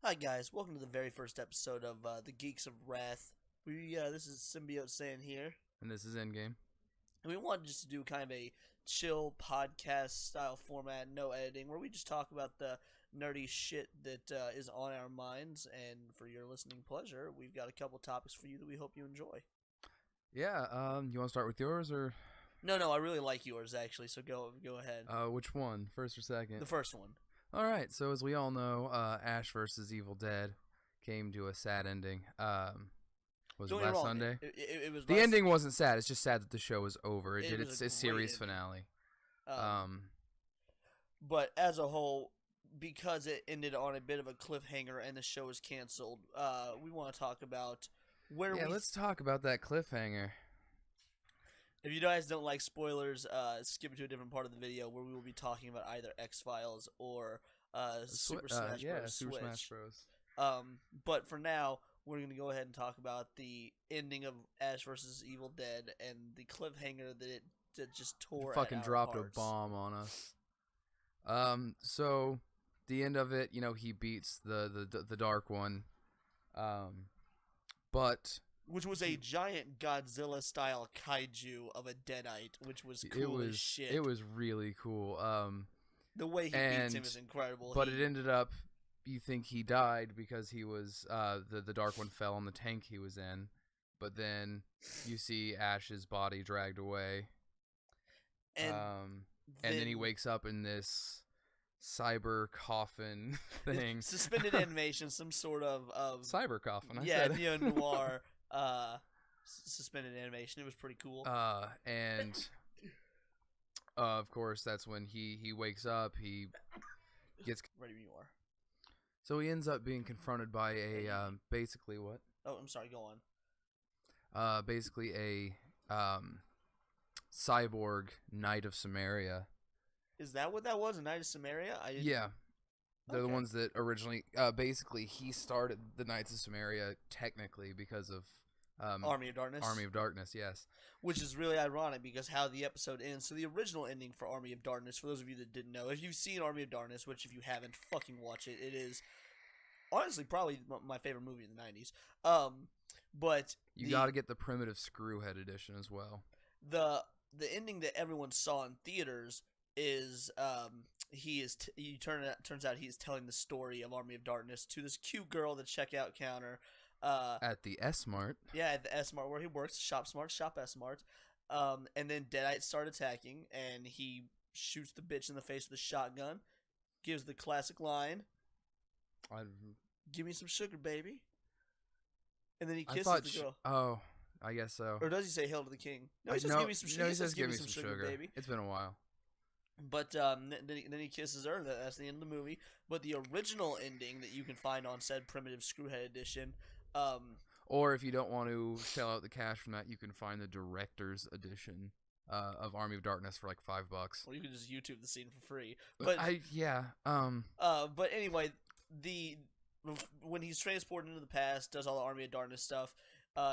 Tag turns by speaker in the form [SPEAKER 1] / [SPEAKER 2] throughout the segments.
[SPEAKER 1] Hi guys, welcome to the very first episode of the Geeks of Wrath. This is Symbiote and here,
[SPEAKER 2] And this is Endgame.
[SPEAKER 1] and we wanted just to do kind of a chill podcast style format, no editing, where we just talk about the nerdy shit that is on our minds. And for your listening pleasure, we've got a couple topics for you that we hope you enjoy.
[SPEAKER 2] Yeah, you want to start with yours or
[SPEAKER 1] No, I really like yours actually, so go ahead.
[SPEAKER 2] which one? First or second?
[SPEAKER 1] The first one.
[SPEAKER 2] All right, so as we all know, Ash versus Evil Dead came to a sad ending. Was it
[SPEAKER 1] Don't get me
[SPEAKER 2] last
[SPEAKER 1] wrong,
[SPEAKER 2] Sunday?
[SPEAKER 1] It was
[SPEAKER 2] The
[SPEAKER 1] last-
[SPEAKER 2] ending wasn't sad. It's just sad that the show was over. It
[SPEAKER 1] It
[SPEAKER 2] did
[SPEAKER 1] was
[SPEAKER 2] its
[SPEAKER 1] a
[SPEAKER 2] a series
[SPEAKER 1] great ending.
[SPEAKER 2] finale.
[SPEAKER 1] Um, But as a whole, because it ended on a bit of a cliffhanger and the show was canceled, we want to talk about where
[SPEAKER 2] yeah,
[SPEAKER 1] we.
[SPEAKER 2] let's talk about that cliffhanger.
[SPEAKER 1] If you guys don't like spoilers, skip to a different part of the video where we will be talking about either X Files or Super Smash
[SPEAKER 2] yeah,
[SPEAKER 1] Bros.
[SPEAKER 2] Super
[SPEAKER 1] Switch.
[SPEAKER 2] Smash Bros.
[SPEAKER 1] But for now, we're gonna go ahead and talk about the ending of Ash versus Evil Dead and the cliffhanger that just tore.
[SPEAKER 2] Fucking
[SPEAKER 1] at our
[SPEAKER 2] dropped
[SPEAKER 1] hearts.
[SPEAKER 2] a bomb on us. So the end of it, he beats the Dark One. But
[SPEAKER 1] Which was a giant Godzilla-style kaiju of a deadite, which was cool as shit.
[SPEAKER 2] it was really cool.
[SPEAKER 1] The way he beats him is incredible.
[SPEAKER 2] But it ended up, you think he died because he was the Dark One fell on the tank he was in, but then you see Ash's body dragged away,
[SPEAKER 1] and
[SPEAKER 2] then he wakes up in this cyber coffin thing,
[SPEAKER 1] suspended animation, some sort of
[SPEAKER 2] cyber coffin.
[SPEAKER 1] neo noir suspended animation. It was pretty cool.
[SPEAKER 2] And of course, that's when he wakes up. He gets
[SPEAKER 1] ready when you are.
[SPEAKER 2] So he ends up being confronted by a basically what?
[SPEAKER 1] Oh, I'm sorry. Go on.
[SPEAKER 2] Basically a cyborg Knight of Samaria.
[SPEAKER 1] Is that what that was? A Knight of Samaria?
[SPEAKER 2] Yeah. They're the
[SPEAKER 1] Okay.
[SPEAKER 2] ones that originally, basically, he started the Knights of Samaria technically because of
[SPEAKER 1] Army of Darkness.
[SPEAKER 2] Army of Darkness, yes.
[SPEAKER 1] Which is really ironic because how the episode ends. So the original ending for Army of Darkness, for those of you that didn't know, if you've seen Army of Darkness, which if you haven't, fucking watch it. It is honestly probably my favorite movie in the 90s. But
[SPEAKER 2] You got to get the primitive Screwhead edition as well.
[SPEAKER 1] The ending that everyone saw in theaters is turns out he is telling the story of Army of Darkness to this cute girl at the checkout counter
[SPEAKER 2] At the S-Mart.
[SPEAKER 1] Yeah, at the S-Mart where he works. Shop Smart, Shop S-Mart. And then Deadites start attacking, and he shoots the bitch in the face with a shotgun, gives the classic line, "Give me some sugar, baby." And then he kisses the girl.
[SPEAKER 2] Oh, I guess so.
[SPEAKER 1] Or does he say "Hail to the King"? No, he says "Give me some sugar."
[SPEAKER 2] No, he says "Give me some sugar,"
[SPEAKER 1] baby.
[SPEAKER 2] It's been a while.
[SPEAKER 1] But then he kisses her. That's the end of the movie. But the original ending that you can find on said primitive Screwhead edition,
[SPEAKER 2] or if you don't want to shell out the cash from that, you can find the director's edition of Army of Darkness for like $5.
[SPEAKER 1] Well, you can just YouTube the scene for free.
[SPEAKER 2] But
[SPEAKER 1] But anyway, when he's transported into the past, does all the Army of Darkness stuff,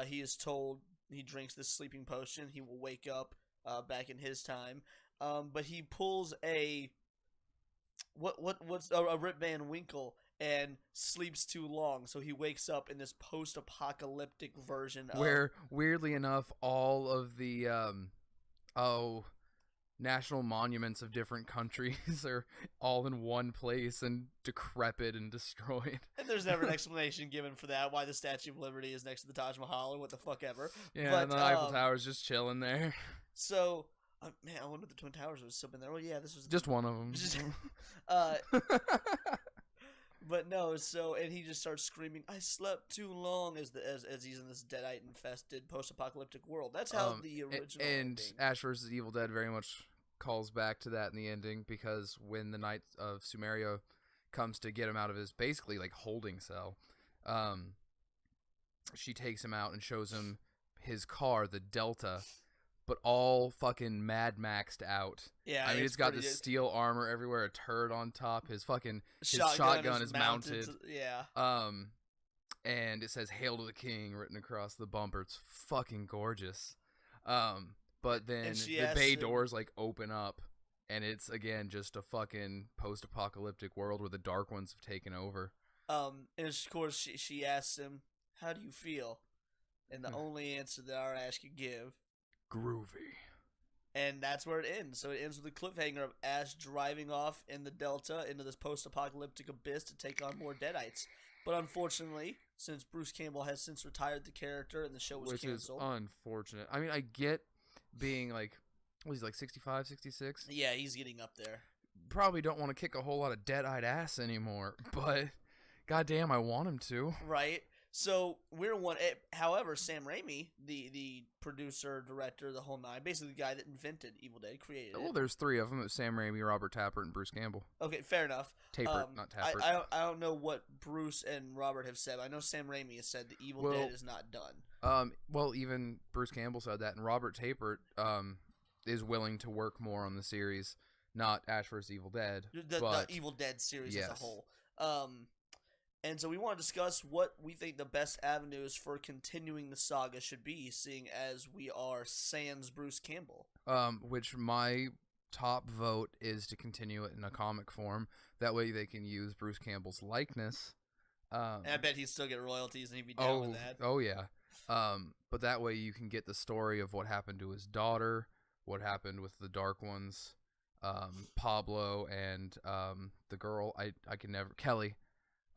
[SPEAKER 1] he is told he drinks this sleeping potion, he will wake up back in his time. But he pulls a Rip Van Winkle and sleeps too long, so he wakes up in this post-apocalyptic version
[SPEAKER 2] where weirdly enough all of the national monuments of different countries are all in one place and decrepit and destroyed.
[SPEAKER 1] And there's never an explanation given for that, why the Statue of Liberty is next to the Taj Mahal or what the fuck ever.
[SPEAKER 2] Yeah,
[SPEAKER 1] but,
[SPEAKER 2] and the Eiffel Tower's just chilling there.
[SPEAKER 1] So, man, I wonder if the Twin Towers was still been there. Oh yeah, this was
[SPEAKER 2] just one of them.
[SPEAKER 1] But no, and he just starts screaming, "I slept too long," as he's in this deadite infested post-apocalyptic world. That's how the original
[SPEAKER 2] and
[SPEAKER 1] ending.
[SPEAKER 2] Ash vs. Evil Dead very much calls back to that in the ending, because when the Knight of Sumeria comes to get him out of his basically like holding cell, she takes him out and shows him his car, the Delta, but all fucking Mad Maxed out.
[SPEAKER 1] Yeah,
[SPEAKER 2] I mean, it's got this steel armor everywhere, a turret on top. His shotgun is mounted. And it says "Hail to the King" written across the bumper. It's fucking gorgeous. But then the bay doors like open up, and it's again just a fucking post-apocalyptic world where the Dark Ones have taken over.
[SPEAKER 1] And of course, she asks him, "How do you feel?" And the only answer that our Ash could give,
[SPEAKER 2] groovy.
[SPEAKER 1] And that's where it ends. So it ends with a cliffhanger of Ash driving off in the Delta into this post-apocalyptic abyss to take on more Deadites. But unfortunately, since Bruce Campbell has since retired the character and the show was canceled.
[SPEAKER 2] Which is unfortunate. I mean, I get being like, what is he, like 65, 66?
[SPEAKER 1] Yeah, he's getting up there.
[SPEAKER 2] Probably don't want to kick a whole lot of dead-eyed ass anymore, but goddamn, I want him to.
[SPEAKER 1] Right. So we're one. However, Sam Raimi, the producer, director, the whole nine, basically the guy that invented Evil Dead, created it.
[SPEAKER 2] Well, there's three of them: Sam Raimi, Robert Tappert, and Bruce Campbell.
[SPEAKER 1] Okay, fair enough.
[SPEAKER 2] Tappert, not Tappert.
[SPEAKER 1] I don't know what Bruce and Robert have said. I know Sam Raimi has said the Evil Dead is not done.
[SPEAKER 2] Well, even Bruce Campbell said that, and Robert Tappert is willing to work more on the series, not Ash vs. Evil Dead,
[SPEAKER 1] the Evil Dead series as a whole. And so we want to discuss what we think the best avenues for continuing the saga should be, seeing as we are sans Bruce Campbell.
[SPEAKER 2] Which my top vote is to continue it in a comic form. That way they can use Bruce Campbell's likeness.
[SPEAKER 1] And I bet he'd still get royalties and he'd be down with that.
[SPEAKER 2] Oh, yeah. But that way you can get the story of what happened to his daughter, what happened with the Dark Ones, Pablo, and the girl, I can never... Kelly.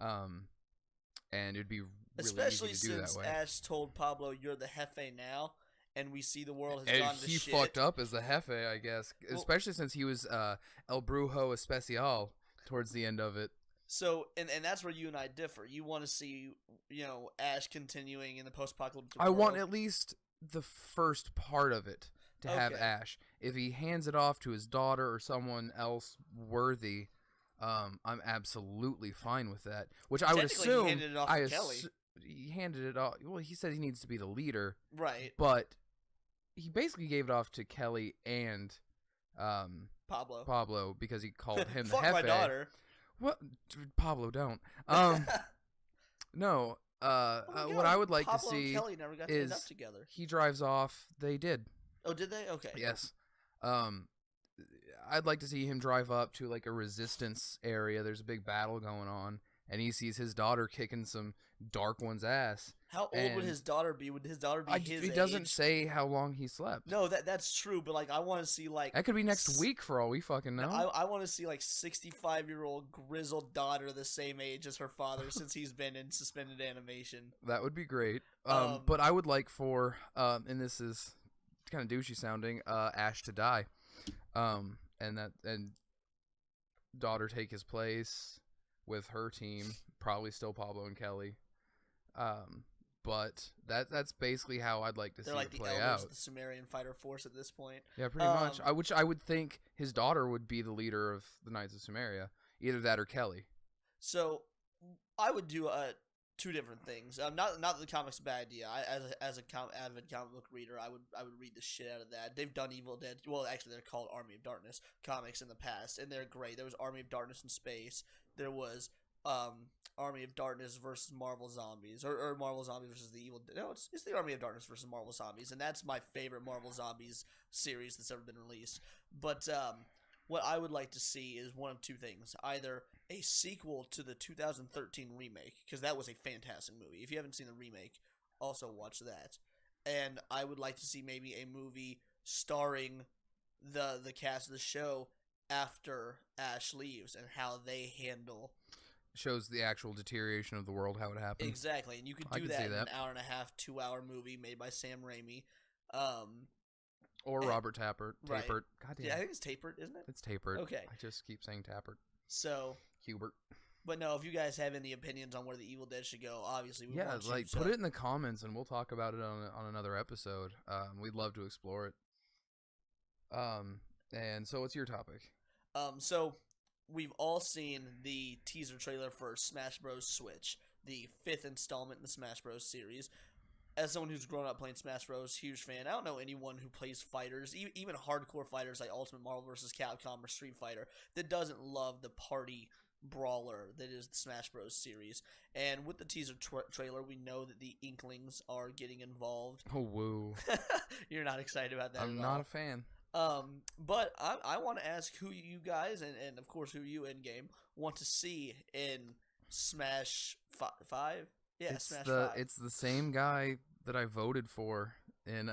[SPEAKER 2] And it'd be really
[SPEAKER 1] especially
[SPEAKER 2] easy to do
[SPEAKER 1] since
[SPEAKER 2] that way.
[SPEAKER 1] Ash told Pablo, "You're the Jefe now," and we see the world has
[SPEAKER 2] and
[SPEAKER 1] gone to
[SPEAKER 2] he
[SPEAKER 1] shit.
[SPEAKER 2] fucked up as the Jefe, I guess. Well, especially since he was El Brujo Especial towards the end of it.
[SPEAKER 1] So, and that's where you and I differ. You want to see, Ash continuing in the post-apocalyptic
[SPEAKER 2] world.
[SPEAKER 1] I
[SPEAKER 2] want at least the first part of it to have Ash. If he hands it off to his daughter or someone else worthy, I'm absolutely fine with that. Which I would assume
[SPEAKER 1] he handed it off to Kelly.
[SPEAKER 2] He handed it off. Well, he said he needs to be the leader,
[SPEAKER 1] right?
[SPEAKER 2] But he basically gave it off to Kelly and Pablo because he called him the
[SPEAKER 1] Fuck
[SPEAKER 2] Jefe.
[SPEAKER 1] my daughter.
[SPEAKER 2] What? Pablo, don't. No. What I would like
[SPEAKER 1] Pablo
[SPEAKER 2] to see
[SPEAKER 1] and Kelly never got to end up together.
[SPEAKER 2] He drives off. They did.
[SPEAKER 1] Oh, did they? Okay.
[SPEAKER 2] Yes. I'd like to see him drive up to like a resistance area. There's a big battle going on, and he sees his daughter kicking some Dark One's ass.
[SPEAKER 1] How old would his daughter be? Would his daughter be his age?
[SPEAKER 2] He doesn't say how long he slept.
[SPEAKER 1] No, that's true, but like I want to see like
[SPEAKER 2] that could be next week for all we fucking know.
[SPEAKER 1] I want to see like 65-year-old grizzled daughter the same age as her father since he's been in suspended animation.
[SPEAKER 2] That would be great. But I would like for and this is kind of douchey sounding, Ash to die. And daughter take his place with her team, probably still Pablo and Kelly. But that's basically how I'd like to see it play out. They're like the elders
[SPEAKER 1] of the Sumerian fighter force at this point.
[SPEAKER 2] Yeah, pretty much. I would think his daughter would be the leader of the Knights of Sumeria, either that or Kelly.
[SPEAKER 1] So I would do two different things. Not that the comic's a bad idea. As an avid comic book reader, I would read the shit out of that. They've done Evil Dead. Well, actually, they're called Army of Darkness comics in the past, and they're great. There was Army of Darkness in space. There was Army of Darkness versus Marvel Zombies, or Marvel Zombies versus the Evil Dead. No, it's the Army of Darkness versus Marvel Zombies, and that's my favorite Marvel Zombies series that's ever been released. But what I would like to see is one of two things: either a sequel to the 2013 remake, because that was a fantastic movie. If you haven't seen the remake, also watch that. And I would like to see maybe a movie starring the cast of the show after Ash leaves and how they handle.
[SPEAKER 2] Shows the actual deterioration of the world, how it happened.
[SPEAKER 1] Exactly, and you could do that in an hour and a half, 2-hour movie made by Sam Raimi.
[SPEAKER 2] Or Robert Tappert.
[SPEAKER 1] Right.
[SPEAKER 2] Tappert. Goddamn.
[SPEAKER 1] Yeah, I think it's Tappert, isn't it?
[SPEAKER 2] It's Tappert.
[SPEAKER 1] Okay.
[SPEAKER 2] I just keep saying Tappert.
[SPEAKER 1] So.
[SPEAKER 2] Hubert.
[SPEAKER 1] But no, if you guys have any opinions on where the Evil Dead should go, obviously we want you to.
[SPEAKER 2] Put it in the comments and we'll talk about it on another episode. We'd love to explore it. And so what's your topic?
[SPEAKER 1] So we've all seen the teaser trailer for Smash Bros. Switch, the 5th installment in the Smash Bros. Series. As someone who's grown up playing Smash Bros., huge fan. I don't know anyone who plays fighters, even hardcore fighters like Ultimate Marvel vs. Capcom or Street Fighter, that doesn't love the party brawler that is the Smash Bros. Series. And with the teaser trailer, we know that the Inklings are getting involved.
[SPEAKER 2] Oh, woo.
[SPEAKER 1] You're not excited about that
[SPEAKER 2] I'm
[SPEAKER 1] at all.
[SPEAKER 2] not a fan.
[SPEAKER 1] But I want to ask who you guys, and of course who you, Endgame, want to see in Smash 5? Yeah,
[SPEAKER 2] It's
[SPEAKER 1] Smash
[SPEAKER 2] the
[SPEAKER 1] 5.
[SPEAKER 2] it's the same guy that I voted for in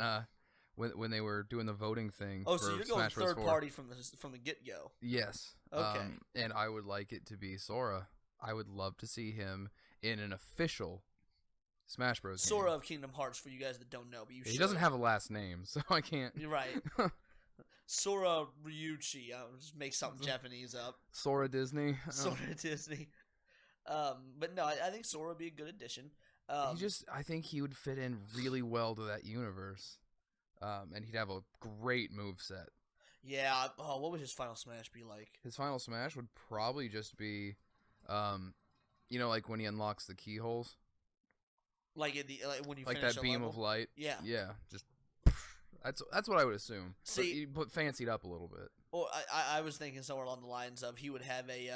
[SPEAKER 2] when they were doing the voting thing
[SPEAKER 1] Oh,
[SPEAKER 2] for
[SPEAKER 1] so you're going
[SPEAKER 2] Smash Bros.
[SPEAKER 1] third
[SPEAKER 2] 4.
[SPEAKER 1] party from the get go.
[SPEAKER 2] Yes.
[SPEAKER 1] Okay.
[SPEAKER 2] And I would like it to be Sora. I would love to see him in an official Smash Bros.
[SPEAKER 1] Sora
[SPEAKER 2] game.
[SPEAKER 1] of Kingdom Hearts for you guys that don't know, but
[SPEAKER 2] He doesn't have a last name, so I can't.
[SPEAKER 1] You're right. Sora Ryuichi. I'll just make something Japanese up.
[SPEAKER 2] Sora Disney.
[SPEAKER 1] Sora Disney. But no, I think Sora would be a good addition.
[SPEAKER 2] I think he would fit in really well to that universe. And he'd have a great moveset.
[SPEAKER 1] Yeah. Oh, what would his final smash be like?
[SPEAKER 2] His final smash would probably just be, like when he unlocks the keyholes.
[SPEAKER 1] Like when you
[SPEAKER 2] like
[SPEAKER 1] finish
[SPEAKER 2] that
[SPEAKER 1] a
[SPEAKER 2] beam
[SPEAKER 1] level?
[SPEAKER 2] of light.
[SPEAKER 1] Yeah.
[SPEAKER 2] Yeah. Just that's what I would assume.
[SPEAKER 1] See,
[SPEAKER 2] but fancied up a little bit.
[SPEAKER 1] Well, I was thinking somewhere along the lines of he would have a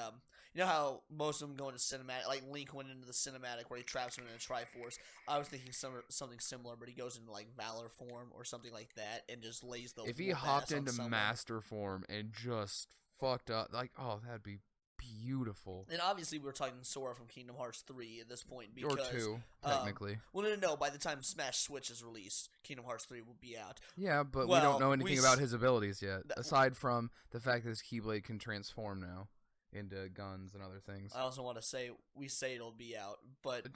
[SPEAKER 1] you know how most of them go into cinematic, like Link went into the cinematic where he traps him in a Triforce. I was thinking something similar, but he goes into like Valor form or something like that and just lays the.
[SPEAKER 2] If he hopped into Master form and just fucked up, like, oh, that'd be beautiful.
[SPEAKER 1] And obviously, we're talking Sora from Kingdom Hearts 3 at this point because
[SPEAKER 2] or 2, technically.
[SPEAKER 1] No. By the time Smash Switch is released, Kingdom Hearts 3 will be out.
[SPEAKER 2] Yeah, but we don't know anything about his abilities yet, aside from the fact that his Keyblade can transform now into guns and other things.
[SPEAKER 1] I also want to say we say it'll be out, but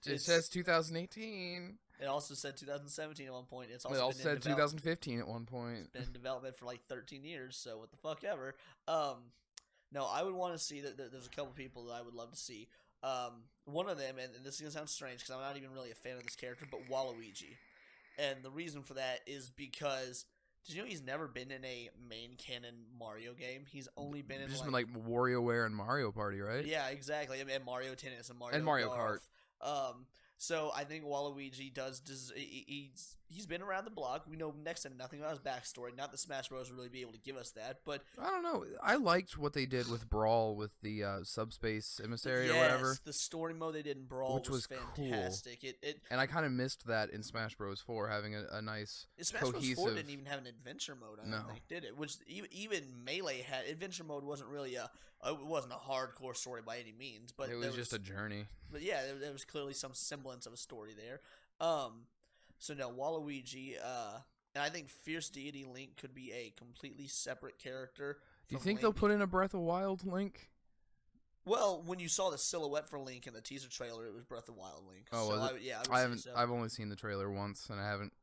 [SPEAKER 2] it says 2018.
[SPEAKER 1] It also said 2017 at one point. It
[SPEAKER 2] also said 2015 at one point.
[SPEAKER 1] It's been in development for like 13 years, so what the fuck ever. No, I would want to see that. There's a couple people that I would love to see. One of them, and this is gonna sound strange because I'm not even really a fan of this character, but Waluigi. And the reason for that is because did you know he's never been in a main canon Mario game? He's only been in
[SPEAKER 2] been like WarioWare and Mario Party, right?
[SPEAKER 1] Yeah, exactly. And Mario Tennis and
[SPEAKER 2] Mario Kart.
[SPEAKER 1] So I think Waluigi he's been around the block. We know next to nothing about his backstory. Not that Smash Bros. Would really be able to give us that, but
[SPEAKER 2] I don't know. I liked what they did with Brawl with the subspace emissary or whatever.
[SPEAKER 1] The story mode they did in Brawl
[SPEAKER 2] which was
[SPEAKER 1] fantastic.
[SPEAKER 2] Cool. And I kind of missed that in Smash Bros. 4, having a nice
[SPEAKER 1] Smash
[SPEAKER 2] cohesive.
[SPEAKER 1] Bros. 4 didn't even have an adventure mode. I don't think, did it? Which even Melee had adventure mode. Wasn't really it wasn't a hardcore story by any means, but
[SPEAKER 2] it was just a journey.
[SPEAKER 1] But yeah, there was clearly some semblance of a story there. So no, Waluigi, and I think Fierce Deity Link could be a completely separate character.
[SPEAKER 2] Do you think they'll put in a Breath of Wild Link?
[SPEAKER 1] Well, when you saw the silhouette for Link in the teaser trailer, it was Breath of Wild Link.
[SPEAKER 2] Oh,
[SPEAKER 1] so
[SPEAKER 2] I haven't. So. I've only seen the trailer once, and I haven't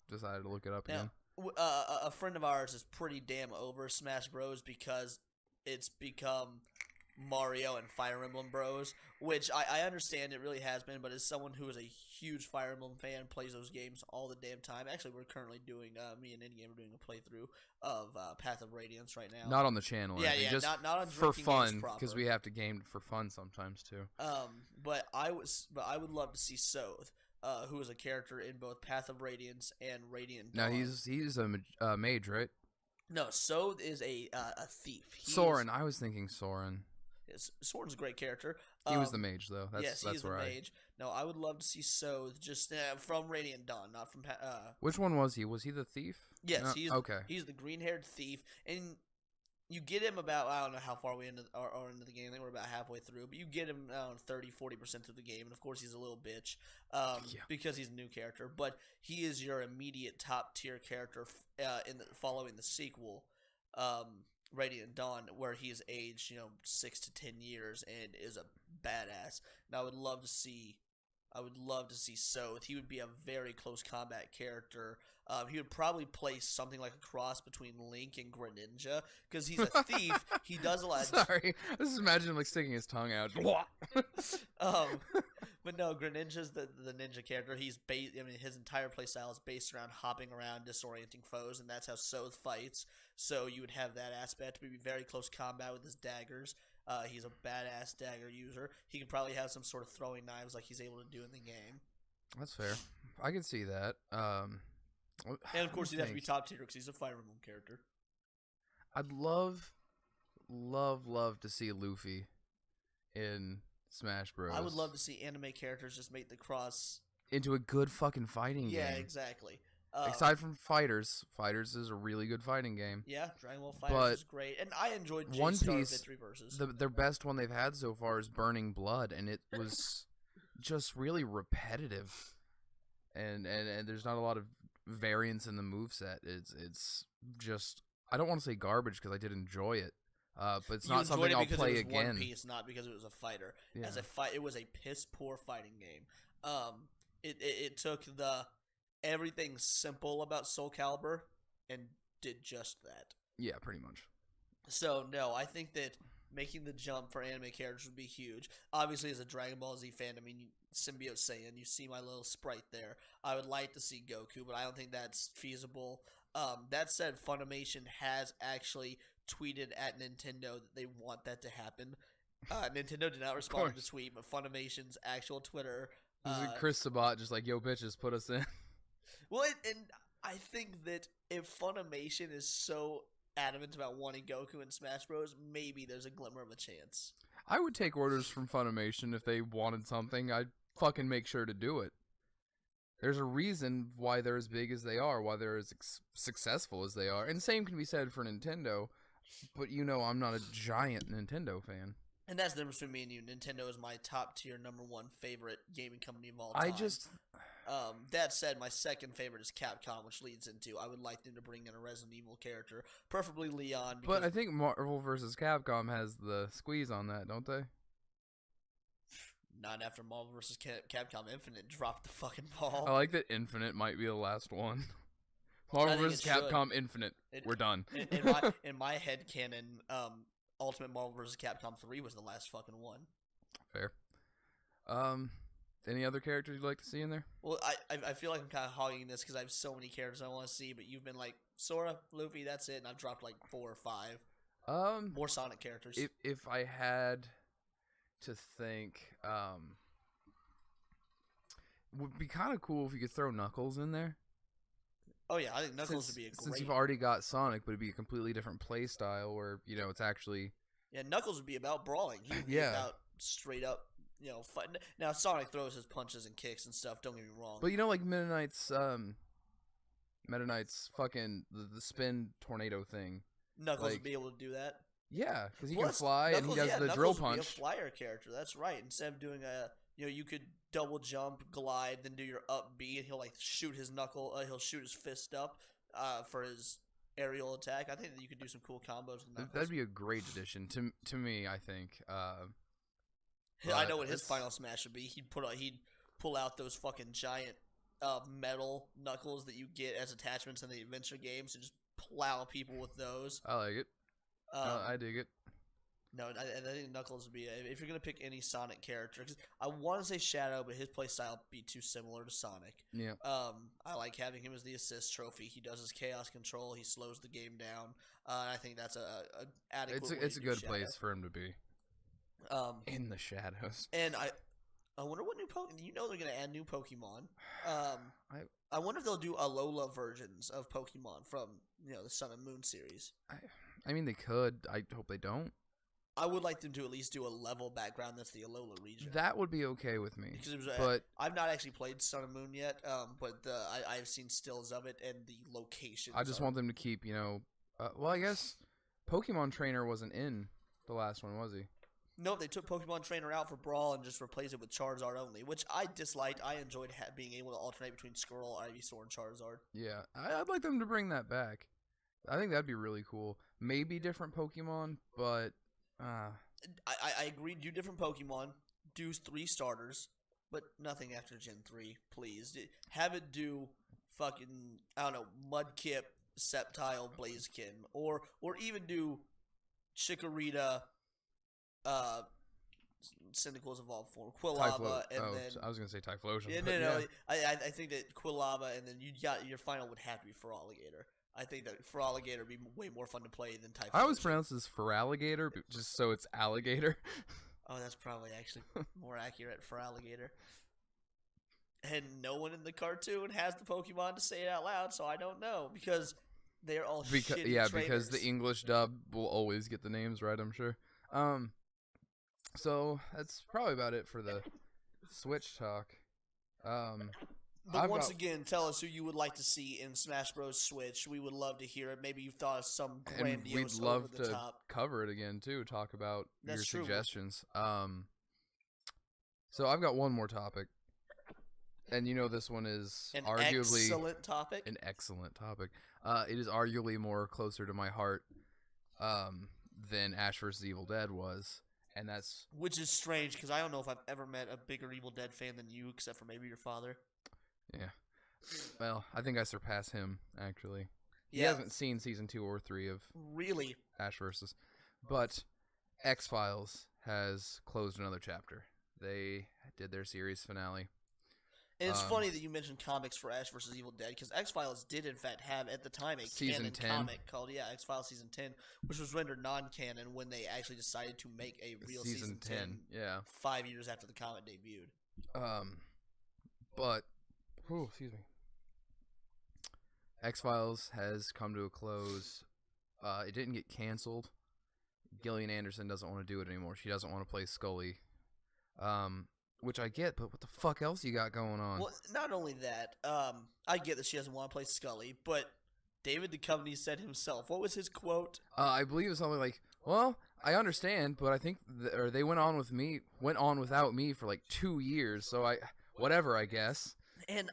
[SPEAKER 2] decided to look it up again.
[SPEAKER 1] A friend of ours is pretty damn over Smash Bros. Because it's become Mario and Fire Emblem Bros, which I understand it really has been, but as someone who is a huge Fire Emblem fan, plays those games all the damn time. Actually, we're currently doing, me and Endgame are doing a playthrough of Path of Radiance right now.
[SPEAKER 2] Not on the channel.
[SPEAKER 1] Yeah,
[SPEAKER 2] just
[SPEAKER 1] not on
[SPEAKER 2] for fun, because we have to game for fun sometimes too.
[SPEAKER 1] But I would love to see Soth, who is a character in both Path of Radiance and Radiant Dawn.
[SPEAKER 2] No, he's a mage, right?
[SPEAKER 1] No, Soth is a thief.
[SPEAKER 2] Soren, I was thinking Soren.
[SPEAKER 1] Soren's a great character.
[SPEAKER 2] He was the mage, though.
[SPEAKER 1] Yes, he's the mage. No, I would love to see Soth just from Radiant Dawn, not from.
[SPEAKER 2] Which one was he? Was he the thief?
[SPEAKER 1] Yes,
[SPEAKER 2] no?
[SPEAKER 1] He's the green-haired thief, and you get him about, I don't know how far we are into the game. I think we're about halfway through, but you get him 30-40% through the game, and of course he's a little bitch because he's a new character. But he is your immediate top-tier character following the sequel. Radiant Dawn, where he is aged, 6 to 10 years and is a badass. And I would love to see Soth. He would be a very close combat character. He would probably play something like a cross between Link and Greninja because he's a thief. He does a lot.
[SPEAKER 2] Sorry, I just imagine him like sticking his tongue out.
[SPEAKER 1] But no, Greninja's the ninja character. His entire playstyle is based around hopping around, disorienting foes, and that's how Soth fights. So you would have that aspect. Be very close combat with his daggers. He's a badass dagger user. He could probably have some sort of throwing knives like he's able to do in the game. That's
[SPEAKER 2] fair. I can see that.
[SPEAKER 1] And of course, he'd have to be top tier because he's a Fire Emblem character.
[SPEAKER 2] I'd love to see Luffy in Smash Bros.
[SPEAKER 1] I would love to see anime characters just make the cross
[SPEAKER 2] into a good fucking fighting game.
[SPEAKER 1] Yeah, exactly.
[SPEAKER 2] Aside from Fighters is a really good fighting game.
[SPEAKER 1] Yeah, Dragon Ball FighterZ is great, and I enjoyed J-Star Victory Versus.
[SPEAKER 2] Their best one they've had so far is Burning Blood, and it was just really repetitive, and there's not a lot of variance in the moveset. It's just, I don't want to say garbage because I did enjoy it, but it's not something I'll play again.
[SPEAKER 1] One Piece, not because it was a fighter. Yeah. It was a piss poor fighting game. It took everything simple about Soul Calibur and did just that.
[SPEAKER 2] Yeah, pretty much.
[SPEAKER 1] So no, I think that making the jump for anime characters would be huge. Obviously, as a Dragon Ball Z fan, I mean, Symbiote Saiyan, you see my little sprite there. I would like to see Goku, but I don't think that's feasible. That said, Funimation has actually tweeted at Nintendo that they want that to happen. Nintendo did not respond to the tweet, but Funimation's actual Twitter.
[SPEAKER 2] Chris Sabat just like, yo, bitches, put us in.
[SPEAKER 1] Well, and I think that if Funimation is so adamant about wanting Goku in Smash Bros., maybe there's a glimmer of a chance.
[SPEAKER 2] I would take orders from Funimation if they wanted something. I'd fucking make sure to do it. There's a reason why they're as big as they are, why they're as successful as they are. And same can be said for Nintendo, but you know I'm not a giant Nintendo fan.
[SPEAKER 1] And that's the difference between me and you. Nintendo is my top tier #1 favorite gaming company of all time. That said, my second favorite is Capcom, which leads into I would like them to bring in a Resident Evil character, preferably Leon.
[SPEAKER 2] But I think Marvel vs. Capcom has the squeeze on that, don't they?
[SPEAKER 1] Not after Marvel vs. Capcom Infinite dropped the fucking ball.
[SPEAKER 2] I like that Infinite might be the last one. Marvel vs. Capcom Infinite. We're done.
[SPEAKER 1] In my head canon, Ultimate Marvel vs. Capcom 3 was the last fucking one.
[SPEAKER 2] Fair. Any other characters you'd like to see in there?
[SPEAKER 1] Well, I feel like I'm kind of hogging this because I have so many characters I want to see, but you've been like, Sora, Luffy, that's it, and I've dropped like 4 or 5. More Sonic characters.
[SPEAKER 2] If I had to think, would be kind of cool if you could throw Knuckles in there.
[SPEAKER 1] Oh yeah, I think Knuckles would be a great...
[SPEAKER 2] Since you've already got Sonic, but it'd be a completely different play style where, you know, it's actually...
[SPEAKER 1] Yeah, Knuckles would be about brawling. He would be about straight up, you know, fighting. Now, Sonic throws his punches and kicks and stuff, don't get me wrong.
[SPEAKER 2] But you know, like Meta Knight's fucking, the spin tornado thing.
[SPEAKER 1] Knuckles would be able to do that?
[SPEAKER 2] Yeah, because he can fly and he does the
[SPEAKER 1] Knuckles
[SPEAKER 2] drill
[SPEAKER 1] punch. Would be a flyer character, that's right. Instead of doing you could double jump, glide, then do your up B, and he'll like shoot his he'll shoot his fist up for his aerial attack. I think that you could do some cool combos with Knuckles.
[SPEAKER 2] That'd be a great addition to me, I think.
[SPEAKER 1] I know what his final smash would be. He'd pull out those fucking giant metal Knuckles that you get as attachments in the adventure games and just plow people with those.
[SPEAKER 2] I like it. I dig it.
[SPEAKER 1] No, I think Knuckles would be if you're gonna pick any Sonic character. Cause I want to say Shadow, but his playstyle would be too similar to Sonic.
[SPEAKER 2] Yeah.
[SPEAKER 1] I like having him as the assist trophy. He does his chaos control. He slows the game down. I think that's a adequate.
[SPEAKER 2] It's a good place for him to be. In the shadows.
[SPEAKER 1] And I wonder what new Pokemon. You know they're gonna add new Pokemon. I wonder if they'll do Alola versions of Pokemon from the Sun and Moon series.
[SPEAKER 2] I mean, they could. I hope they don't.
[SPEAKER 1] I would like them to at least do a level background that's the Alola region.
[SPEAKER 2] That would be okay with me.
[SPEAKER 1] Because
[SPEAKER 2] but
[SPEAKER 1] I've not actually played Sun and Moon yet, but I've seen stills of it and the locations.
[SPEAKER 2] I just want them to keep, well, I guess Pokemon Trainer wasn't in the last one, was he?
[SPEAKER 1] No, they took Pokemon Trainer out for Brawl and just replaced it with Charizard only, which I disliked. I enjoyed being able to alternate between Squirtle, Ivysaur, and Charizard.
[SPEAKER 2] Yeah, I'd like them to bring that back. I think that'd be really cool. Maybe different Pokemon, but...
[SPEAKER 1] I agree. Do different Pokemon. Do 3 starters, but nothing after Gen 3, please. Have it do fucking, I don't know, Mudkip, Sceptile, Blaziken, or even do Chikorita, Cyndaquil's evolved form, Quilava, and then...
[SPEAKER 2] I was going to say Typhlosion.
[SPEAKER 1] Yeah, no. I think that Quilava, and then your final would have to be Feraligatr. I think that Feraligatr would be way more fun to play than Typhlosion.
[SPEAKER 2] I always pronounce this Feraligatr, but just so it's alligator.
[SPEAKER 1] Oh, that's probably actually more accurate, Feraligatr. And no one in the cartoon has the Pokemon to say it out loud, so I don't know, because they're all shitty trainers.
[SPEAKER 2] Because the English dub will always get the names right, I'm sure. So that's probably about it for the Switch talk.
[SPEAKER 1] But once again, tell us who you would like to see in Smash Bros. Switch. We would love to hear it. Maybe you've thought of some grandiose,
[SPEAKER 2] and we'd love
[SPEAKER 1] over the
[SPEAKER 2] to
[SPEAKER 1] top.
[SPEAKER 2] cover it again too. Talk about
[SPEAKER 1] That's
[SPEAKER 2] your
[SPEAKER 1] true.
[SPEAKER 2] suggestions. So I've got one more topic, and this one is arguably
[SPEAKER 1] an
[SPEAKER 2] excellent topic. It is arguably more closer to my heart than Ash vs. Evil Dead was, and that's
[SPEAKER 1] which is strange because I don't know if I've ever met a bigger Evil Dead fan than you, except for maybe your father.
[SPEAKER 2] Yeah. Well, I think I surpass him actually.
[SPEAKER 1] Yeah.
[SPEAKER 2] He hasn't seen season 2 or 3 of
[SPEAKER 1] really
[SPEAKER 2] Ash vs. But X-Files has closed another chapter. They did their series finale.
[SPEAKER 1] And it's funny that you mentioned comics for Ash vs. Evil Dead, because X-Files did, in fact, have, at the time, a canon comic called, X-Files Season 10, which was rendered non-canon when they actually decided to make a real Season 10 5 years after the comic debuted.
[SPEAKER 2] Excuse me. X-Files has come to a close. It didn't get canceled. Gillian Anderson doesn't want to do it anymore. She doesn't want to play Scully. Which I get, but what the fuck else you got going on?
[SPEAKER 1] Well, not only that, I get that she doesn't want to play Scully, but David Duchovny said himself, what was his quote?
[SPEAKER 2] I believe it was something like, well, I understand, but I think they went on without me for like 2 years, so I guess.
[SPEAKER 1] And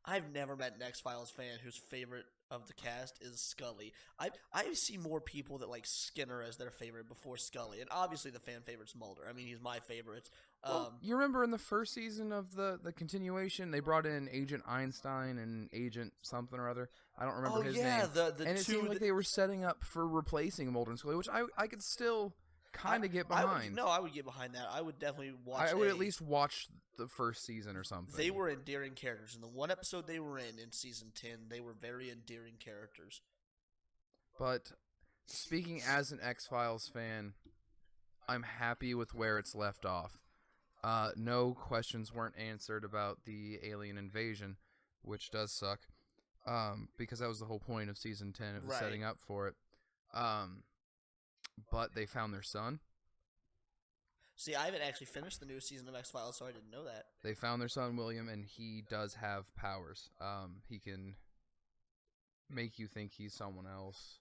[SPEAKER 1] I've never met an X-Files fan whose favorite of the cast is Scully. I see more people that like Skinner as their favorite before Scully, and obviously the fan favorite's Mulder. I mean, he's my favorite.
[SPEAKER 2] Well, you remember in the first season of the continuation, they brought in Agent Einstein and Agent something or other. I don't remember his name. And it seemed like they were setting up for replacing Mulder and Scully, which I could still kind of get behind.
[SPEAKER 1] I would get behind that. I would definitely watch.
[SPEAKER 2] I would at least watch the first season or something.
[SPEAKER 1] They were endearing characters. In the one episode they were in season 10, they were very endearing characters.
[SPEAKER 2] But speaking as an X-Files fan, I'm happy with where it's left off. No questions weren't answered about the alien invasion, which does suck, because that was the whole point of season 10. It was setting up for it. But they found their son.
[SPEAKER 1] See, I haven't actually finished the new season of X-Files, so I didn't know that.
[SPEAKER 2] They found their son, William, and he does have powers. He can make you think he's someone else.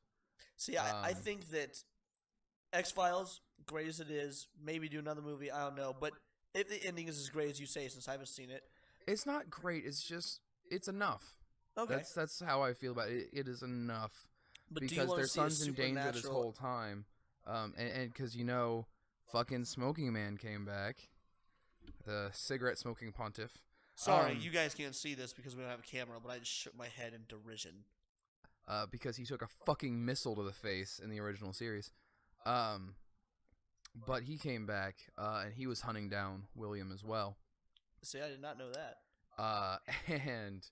[SPEAKER 1] See, I think that X-Files, great as it is, maybe do another movie, I don't know, but if the ending is as great as you say, since I haven't seen it...
[SPEAKER 2] It's not great, it's enough.
[SPEAKER 1] Okay.
[SPEAKER 2] That's how I feel about it. It is enough.
[SPEAKER 1] But
[SPEAKER 2] because their son's in danger this whole time. And because, fucking Smoking Man came back. The cigarette-smoking pontiff.
[SPEAKER 1] Sorry, you guys can't see this because we don't have a camera, but I just shook my head in derision.
[SPEAKER 2] Because he took a fucking missile to the face in the original series. But he came back, and he was hunting down William as well.
[SPEAKER 1] See, I did not know that.
[SPEAKER 2] And...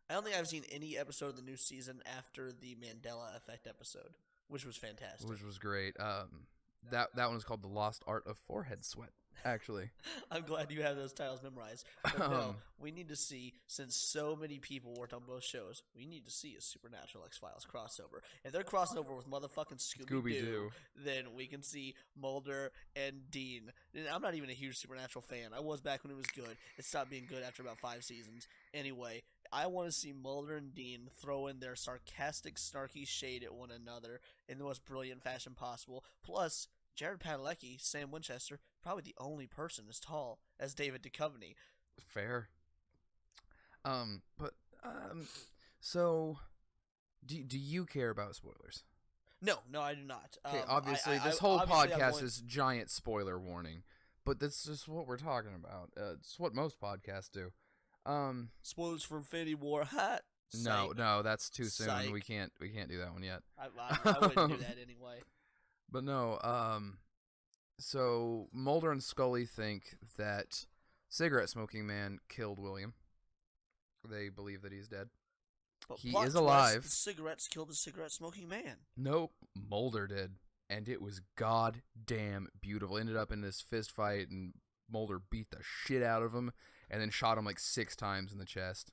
[SPEAKER 1] I don't think I've seen any episode of the new season after the Mandela Effect episode, which was fantastic.
[SPEAKER 2] Which was great. That one was called The Lost Art of Forehead Sweat, actually.
[SPEAKER 1] I'm glad you have those titles memorized. But no, we need to see, since so many people worked on both shows, we need to see a Supernatural X-Files crossover. If they're crossing over with motherfucking Scooby-Doo, then we can see Mulder and Dean. I'm not even a huge Supernatural fan. I was back when it was good. It stopped being good after about 5 seasons. Anyway, I want to see Mulder and Dean throw in their sarcastic, snarky shade at one another in the most brilliant fashion possible. Plus, Jared Padalecki, Sam Winchester, probably the only person as tall as David Duchovny.
[SPEAKER 2] Fair. So, do you care about spoilers?
[SPEAKER 1] No, I do not.
[SPEAKER 2] Okay, obviously, this whole podcast is giant spoiler warning, but that's just what we're talking about. It's what most podcasts do.
[SPEAKER 1] Spoilers for Infinity War. Hot.
[SPEAKER 2] No, that's too soon.
[SPEAKER 1] Psych.
[SPEAKER 2] We can't do that one yet.
[SPEAKER 1] I wouldn't do that anyway.
[SPEAKER 2] But no, so Mulder and Scully think that Cigarette Smoking Man killed William. They believe that he's dead.
[SPEAKER 1] But
[SPEAKER 2] he is alive.
[SPEAKER 1] The cigarettes killed the cigarette smoking man.
[SPEAKER 2] Nope, Mulder did, and it was goddamn beautiful. Ended up in this fist fight, and Mulder beat the shit out of him, and then shot him like 6 times in the chest.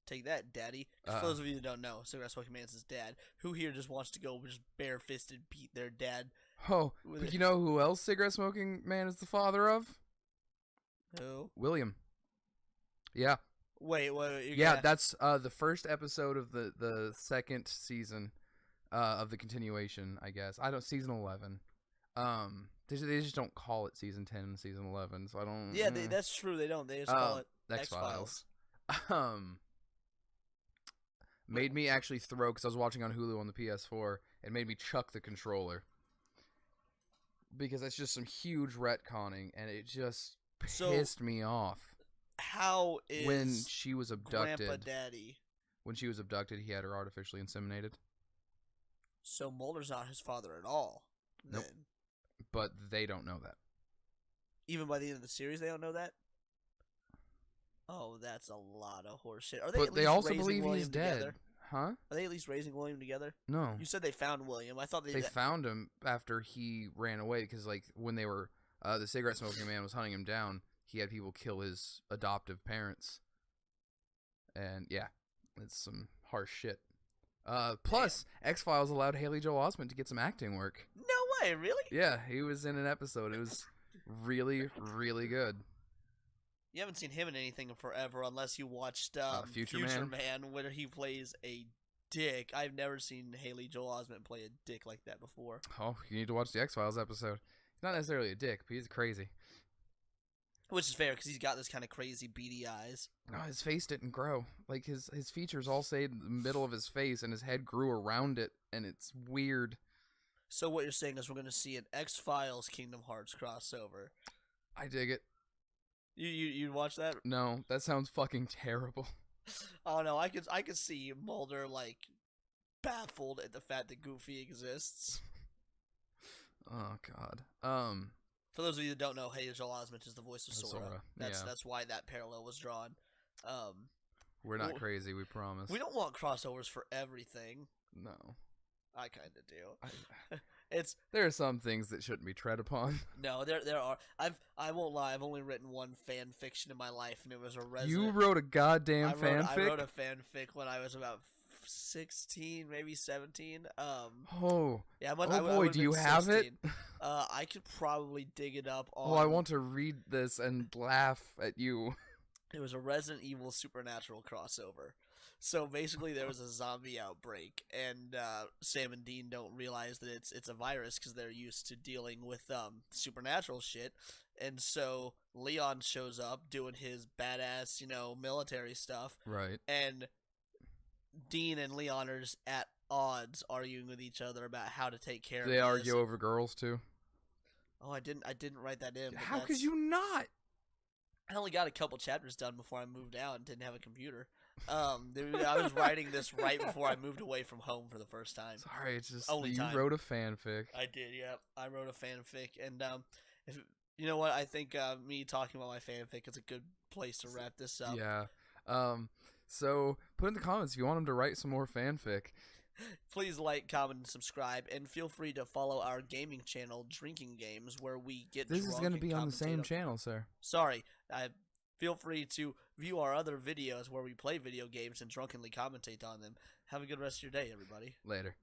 [SPEAKER 1] Take that, Daddy. For those of you that don't know, Cigarette Smoking Man's his dad. Who here just wants to go just bare-fisted beat their dad?
[SPEAKER 2] Oh, but you know who else Cigarette Smoking Man is the father of?
[SPEAKER 1] Who?
[SPEAKER 2] William. Yeah.
[SPEAKER 1] Wait,
[SPEAKER 2] Yeah, that's the first episode of the second season of the continuation, I guess. I don't season 11. They just don't call it season 10 and season 11, so I don't.
[SPEAKER 1] Yeah, that's true. They don't. They just call it X-Files.
[SPEAKER 2] Made me actually throw, because I was watching on Hulu on the PS4. It made me chuck the controller because that's just some huge retconning, and it just pissed me off.
[SPEAKER 1] How is
[SPEAKER 2] when she was abducted?
[SPEAKER 1] Grandpa Daddy.
[SPEAKER 2] When she was abducted, he had her artificially inseminated.
[SPEAKER 1] So Mulder's not his father at all.
[SPEAKER 2] Nope.
[SPEAKER 1] Then.
[SPEAKER 2] But they don't know that.
[SPEAKER 1] Even by the end of the series, they don't know that? Oh, that's a lot of horseshit. Are they?
[SPEAKER 2] But
[SPEAKER 1] at least
[SPEAKER 2] they also
[SPEAKER 1] raising
[SPEAKER 2] believe
[SPEAKER 1] William
[SPEAKER 2] he's dead.
[SPEAKER 1] Together?
[SPEAKER 2] Huh?
[SPEAKER 1] Are they at least raising William together?
[SPEAKER 2] No.
[SPEAKER 1] You said they found William. I thought
[SPEAKER 2] they found him after he ran away because, like, when they were the cigarette smoking man was hunting him down, he had people kill his adoptive parents. And yeah, it's some harsh shit. Plus, X-Files allowed Haley Joel Osment to get some acting work.
[SPEAKER 1] No way, really?
[SPEAKER 2] Yeah, he was in an episode. It was really, really good.
[SPEAKER 1] You haven't seen him in anything in forever unless you watched
[SPEAKER 2] Future
[SPEAKER 1] Man, where he plays a dick. I've never seen Haley Joel Osment play a dick like that before.
[SPEAKER 2] Oh, you need to watch the X-Files episode. He's not necessarily a dick, but he's crazy.
[SPEAKER 1] Which is fair, because he's got this kind of crazy beady eyes.
[SPEAKER 2] No, his face didn't grow. Like, his features all stayed in the middle of his face, and his head grew around it, and it's weird.
[SPEAKER 1] So what you're saying is we're going to see an X-Files Kingdom Hearts crossover.
[SPEAKER 2] I dig it.
[SPEAKER 1] You watch that?
[SPEAKER 2] No, that sounds fucking terrible.
[SPEAKER 1] Oh no, I could see Mulder like baffled at the fact that Goofy exists.
[SPEAKER 2] Oh god.
[SPEAKER 1] For those of you that don't know, Haley Joel Osment is the voice of Sora.
[SPEAKER 2] Yeah.
[SPEAKER 1] That's why that parallel was drawn.
[SPEAKER 2] We're not crazy, we promise.
[SPEAKER 1] We don't want crossovers for everything.
[SPEAKER 2] No.
[SPEAKER 1] I kind of do.
[SPEAKER 2] There are some things that shouldn't be tread upon.
[SPEAKER 1] No, there are. I won't lie. I've only written one fan fiction in my life, and it was a Resident.
[SPEAKER 2] You wrote a goddamn fanfic?
[SPEAKER 1] I wrote a fanfic when I was about 16, maybe 17.
[SPEAKER 2] Oh.
[SPEAKER 1] Yeah.
[SPEAKER 2] Do you have
[SPEAKER 1] 16. It? I could probably dig it up. On...
[SPEAKER 2] Oh, I want to read this and laugh at you.
[SPEAKER 1] It was a Resident Evil Supernatural crossover. So basically, there was a zombie outbreak, and Sam and Dean don't realize that it's a virus because they're used to dealing with supernatural shit. And so Leon shows up doing his badass, military stuff.
[SPEAKER 2] Right.
[SPEAKER 1] And Dean and Leon are just at odds, arguing with each other about how to take care of it.
[SPEAKER 2] They argue over girls too.
[SPEAKER 1] Oh, I didn't write that in.
[SPEAKER 2] How could you not?
[SPEAKER 1] I only got a couple chapters done before I moved out and didn't have a computer. I was writing this right before I moved away from home for the first time.
[SPEAKER 2] Sorry, it's just
[SPEAKER 1] Only
[SPEAKER 2] you
[SPEAKER 1] time.
[SPEAKER 2] wrote a fanfic.
[SPEAKER 1] I did, yeah. I wrote a fanfic, and if you know what, I think me talking about my fanfic is a good place to wrap this up.
[SPEAKER 2] Yeah. So put in the comments if you want him to write some more fanfic.
[SPEAKER 1] Please like, comment, and subscribe, and feel free to follow our gaming channel, Drinking Games, where we get.
[SPEAKER 2] This is going to be on the same channel, sir.
[SPEAKER 1] Sorry, feel free to view our other videos where we play video games and drunkenly commentate on them. Have a good rest of your day, everybody.
[SPEAKER 2] Later.